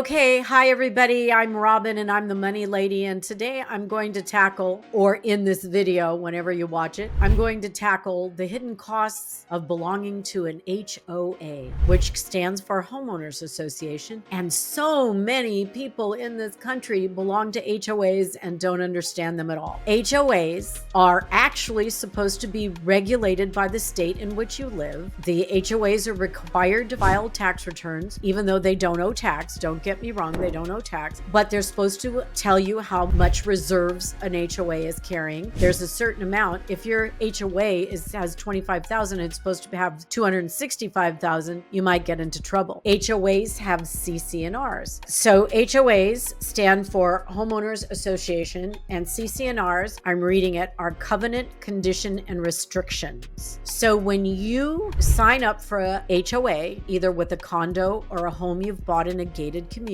Okay, hi everybody. I'm Robin and I'm the money lady. And today I'm going to tackle, or in this video, whenever you watch it, I'm going to tackle the hidden costs of belonging to an HOA, which stands for Homeowners Association. And so many people in this country belong to HOAs and don't understand them at all. HOAs are actually supposed to be regulated by the state in which you live. The HOAs are required to file tax returns, even though they don't owe tax. Don't get me wrong, they don't owe tax, but they're supposed to tell you how much reserves an HOA is carrying. There's a certain amount. If your HOA has 25,000, it's supposed to have 265,000, you might get into trouble. HOAs have CC&Rs. So HOAs stand for Homeowners Association, and CC&Rs, I'm reading it, are covenant, condition, and restrictions. So when you sign up for a HOA, either with a condo or a home you've bought in a gated community,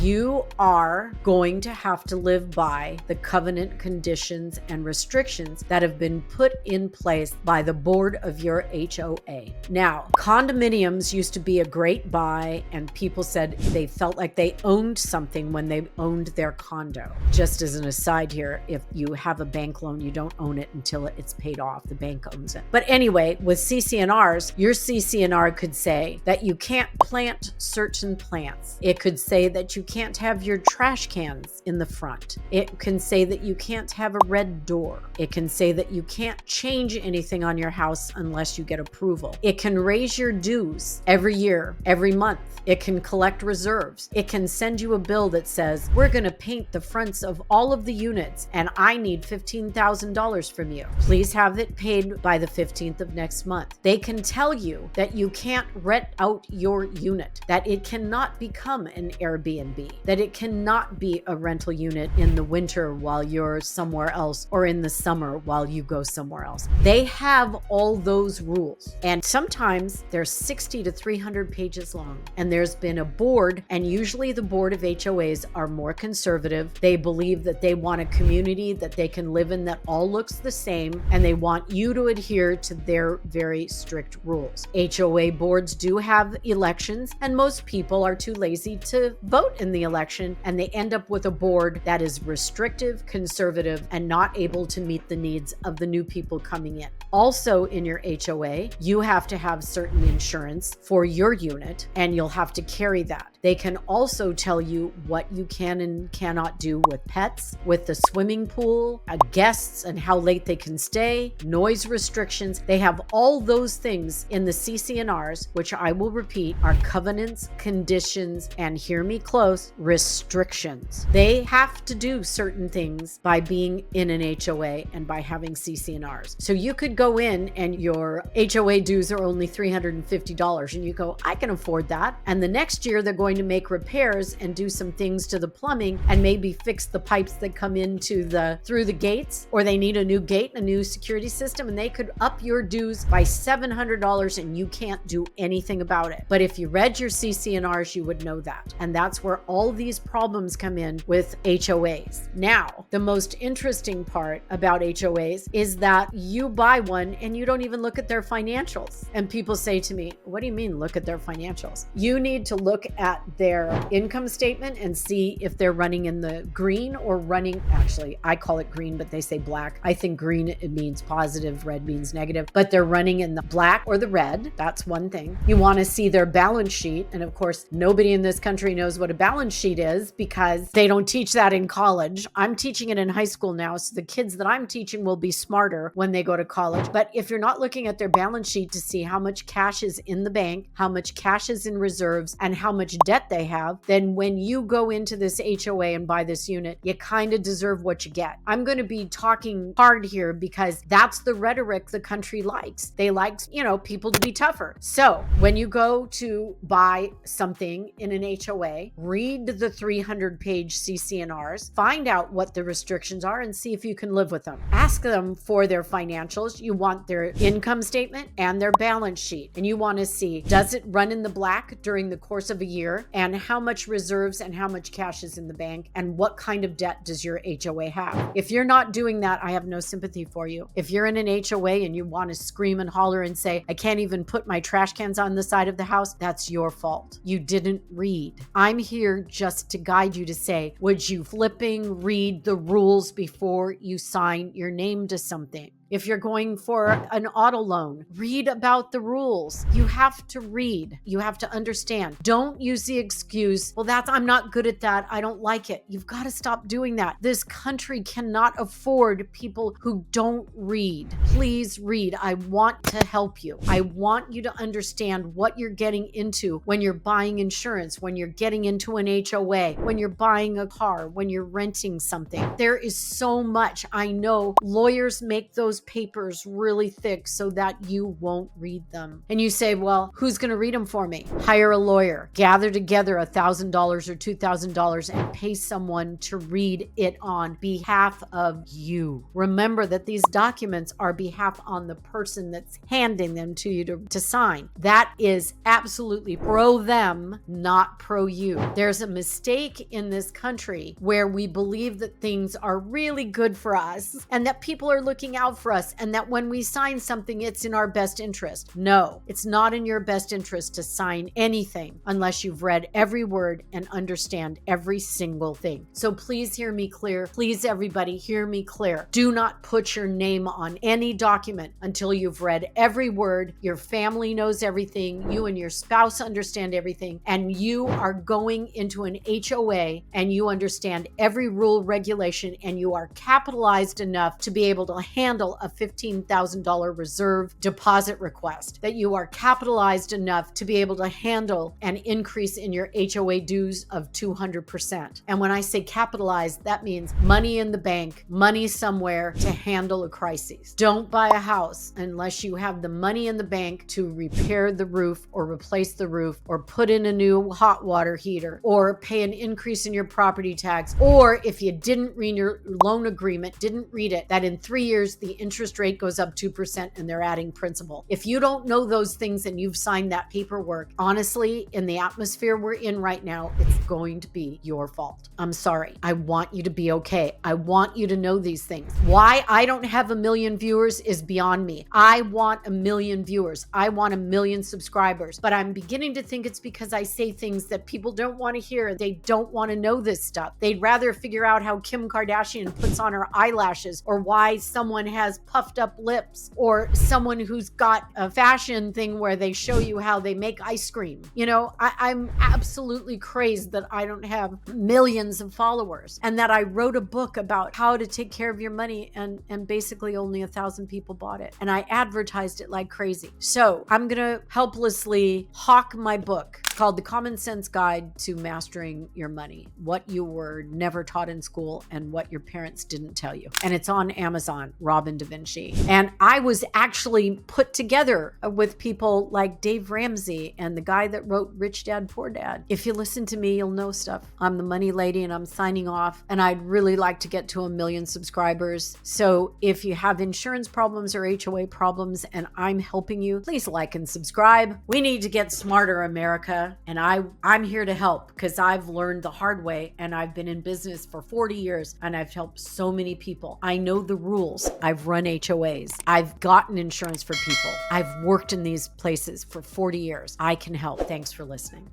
you are going to have to live by the covenant, conditions, and restrictions that have been put in place by the board of your HOA. Now, condominiums used to be a great buy, and people said they felt like they owned something when they owned their condo. Just as an aside here, if you have a bank loan, you don't own it until it's paid off. The bank owns it. But anyway, with CC&Rs, your CC&R could say that you can't plant certain plants. It could say that you can't have your trash cans in the front. It can say that you can't have a red door. It can say that you can't change anything on your house unless you get approval. It can raise your dues every year, every month. It can collect reserves. It can send you a bill that says, we're going to paint the fronts of all of the units and I need $15,000 from you. Please have it paid by the 15th of next month. They can tell you that you can't rent out your unit, that it cannot become an Airbnb, that it cannot be a rental unit in the winter while you're somewhere else or in the summer while you go somewhere else. They have all those rules, and sometimes they're 60 to 300 pages long. And there's been a board, and usually the board of HOAs are more conservative. They believe that they want a community that they can live in that all looks the same, and they want you to adhere to their very strict rules. HOA boards do have elections, and most people are too lazy to vote in the election, and they end up with a board that is restrictive, conservative, and not able to meet the needs of the new people coming in. Also in your HOA, you have to have certain insurance for your unit, and you'll have to carry that. They can also tell you what you can and cannot do with pets, with the swimming pool, guests and how late they can stay, noise restrictions. They have all those things in the CC&Rs, which I will repeat are covenants, conditions, and hear me close, restrictions. They have to do certain things by being in an HOA and by having CC&Rs. So you could go in and your HOA dues are only $350 and you go, I can afford that. And the next year they're going to make repairs and do some things to the plumbing and maybe fix the pipes that come into through the gates, or they need a new gate, a new security system, and they could up your dues by $700 and you can't do anything about it. But if you read your CC&Rs, you would know that. And that's where all these problems come in with HOAs. Now, the most interesting part about HOAs is that you buy one and you don't even look at their financials. And people say to me, what do you mean look at their financials? You need to look at their income statement and see if they're running in the green or running, actually, I call it green, but they say black. I think green, it means positive, red means negative, but they're running in the black or the red. That's one thing. You want to see their balance sheet. And of course, nobody in this country knows what a balance sheet is because they don't teach that in college. I'm teaching it in high school now, so the kids that I'm teaching will be smarter when they go to college. But if you're not looking at their balance sheet to see how much cash is in the bank, how much cash is in reserves, and how much debt they have, then when you go into this HOA and buy this unit, you kind of deserve what you get. I'm going to be talking hard here because that's the rhetoric the country likes. They like, people to be tougher. So when you go to buy something in an HOA, read the 300-page CC&Rs, find out what the restrictions are and see if you can live with them. Ask them for their financials. You want their income statement and their balance sheet. And you want to see, does it run in the black during the course of a year? lawyer and how much reserves and how much cash is in the bank and what kind of debt does your HOA have. If you're not doing that, I have no sympathy for you. If you're in an HOA and you want to scream and holler and say, I can't even put my trash cans on the side of the house, that's your fault. You didn't read. I'm here just to guide you to say, would you flipping read the rules before you sign your name to something? If you're going for an auto loan, read about the rules. You have to read. You have to understand. Don't use the excuse, well, I'm not good at that. I don't like it. You've got to stop doing that. This country cannot afford people who don't read. Please read. I want to help you. I want you to understand what you're getting into when you're buying insurance, when you're getting into an HOA, when you're buying a car, when you're renting something. There is so much. I know lawyers make those papers really thick so that you won't read them. And you say, well, who's going to read them for me? Hire a lawyer, gather together $1,000 or $2,000 and pay someone to read it on behalf of you. Remember that these documents are behalf on the person that's handing them to you to sign. That is absolutely pro them, not pro you. There's a mistake in this country where we believe that things are really good for us and that people are looking out for us and that when we sign something, it's in our best interest. No, it's not in your best interest to sign anything unless you've read every word and understand every single thing. So please hear me clear. Please, everybody, hear me clear. Do not put your name on any document until you've read every word. Your family knows everything. You and your spouse understand everything. And you are going into an HOA and you understand every rule, regulation, and you are capitalized enough to be able to handle a $15,000 reserve deposit request, that you are capitalized enough to be able to handle an increase in your HOA dues of 200%. And when I say capitalized, that means money in the bank, money somewhere to handle a crisis. Don't buy a house unless you have the money in the bank to repair the roof or replace the roof or put in a new hot water heater or pay an increase in your property tax. Or if you didn't read your loan agreement, didn't read it, that in 3 years, the interest rate goes up 2% and they're adding principal. If you don't know those things and you've signed that paperwork, honestly, in the atmosphere we're in right now, it's going to be your fault. I'm sorry. I want you to be okay. I want you to know these things. Why I don't have 1 million viewers is beyond me. I want 1 million viewers. I want 1 million subscribers, but I'm beginning to think it's because I say things that people don't want to hear. They don't want to know this stuff. They'd rather figure out how Kim Kardashian puts on her eyelashes or why someone has puffed up lips or someone who's got a fashion thing where they show you how they make ice cream. You know, I'm absolutely crazed that I don't have millions of followers and that I wrote a book about how to take care of your money and basically only 1,000 people bought it. And I advertised it like crazy. So I'm going to helplessly hawk my book called The Common Sense Guide to Mastering Your Money, what you were never taught in school and what your parents didn't tell you. And it's on Amazon, Robin Da Vinci. And I was actually put together with people like Dave Ramsey and the guy that wrote Rich Dad, Poor Dad. If you listen to me, you'll know stuff. I'm the money lady and I'm signing off. And I'd really like to get to 1 million subscribers. So if you have insurance problems or HOA problems and I'm helping you, please like and subscribe. We need to get smarter, America. And I'm here to help because I've learned the hard way and I've been in business for 40 years and I've helped so many people. I know the rules. I've run HOAs. I've gotten insurance for people. I've worked in these places for 40 years. I can help. Thanks for listening.